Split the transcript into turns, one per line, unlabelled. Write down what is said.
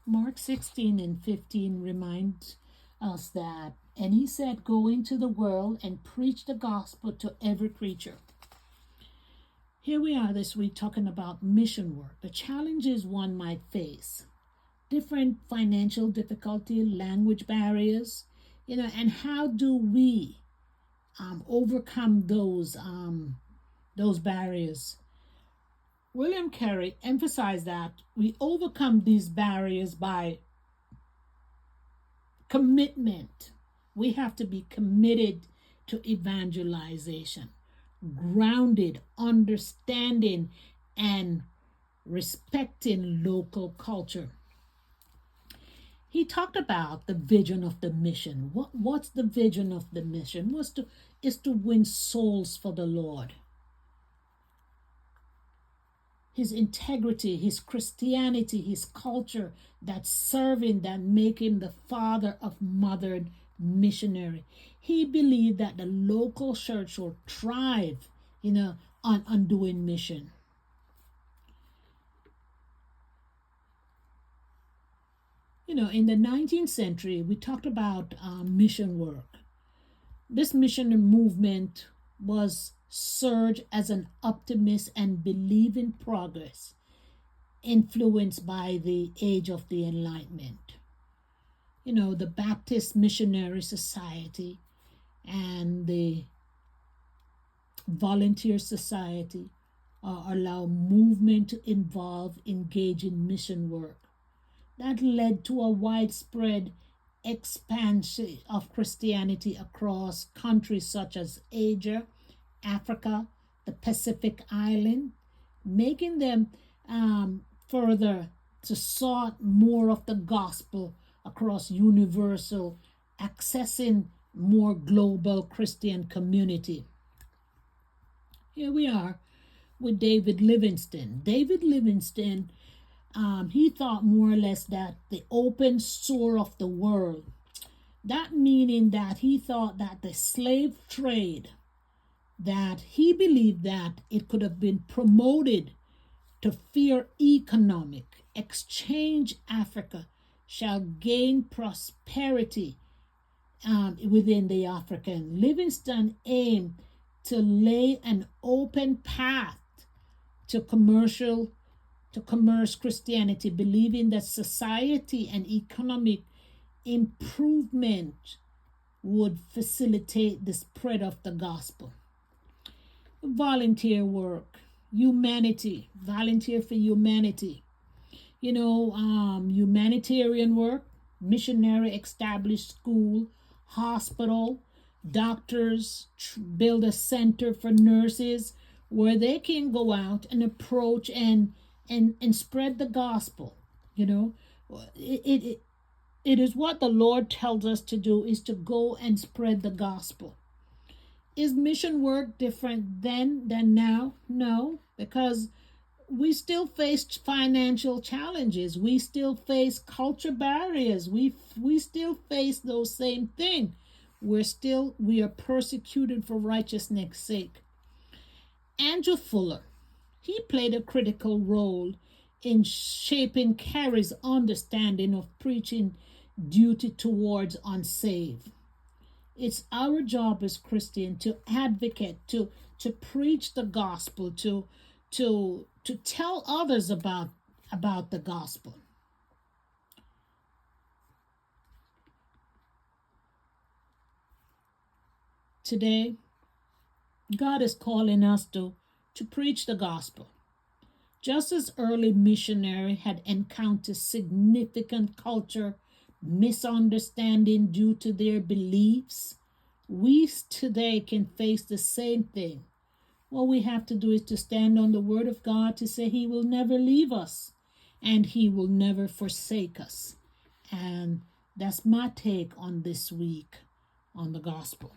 Mark 16 and 15 remind us that, and he said, go into the world and preach the gospel to every creature. Here we are this week talking about mission work, the challenges one might face, different financial difficulty, language barriers, and how do we overcome those barriers. William Carey emphasized that we overcome these barriers by commitment. We have to be committed to evangelization, grounded, understanding, and respecting local culture. He talked about the vision of the mission. What's the vision of the mission? Is to win souls for the Lord. His integrity, his Christianity, his culture, that serving, that make him the father of modern missionary. He believed that the local church will thrive, on doing mission. In the 19th century, we talked about mission work. This mission movement was surge as an optimist and believe in progress, influenced by the age of the Enlightenment. The Baptist Missionary Society and the Volunteer Society allow movement to engage in mission work. That led to a widespread expansion of Christianity across countries such as Asia, Africa, the Pacific Island, making them further to sought more of the gospel across universal, accessing more global Christian community. Here we are with David Livingstone. David Livingstone, he thought more or less that the open source of the world, that meaning that he thought that the slave trade, that he believed that it could have been promoted to fair economic exchange. Africa shall gain prosperity within the African. Livingstone aimed to lay an open path to commerce Christianity, believing that society and economic improvement would facilitate the spread of the gospel. Volunteer work, humanity, volunteer for humanity. Humanitarian work, missionary established school, hospital, doctors, build a center for nurses where they can go out and approach and spread the gospel. It is what the Lord tells us to do, is to go and spread the gospel. Is mission work different then than now? No, because we still face financial challenges. We still face culture barriers. We still face those same things. We are persecuted for righteousness' sake. Andrew Fuller, he played a critical role in shaping Carey's understanding of preaching duty towards unsaved. It's our job as Christians to advocate, to preach the gospel, to tell others about the gospel. Today, God is calling us to preach the gospel. Just as early missionaries had encountered significant culture misunderstanding due to their beliefs, we today can face the same thing. What we have to do is to stand on the word of God, to say he will never leave us and he will never forsake us. And that's my take on this week on the gospel.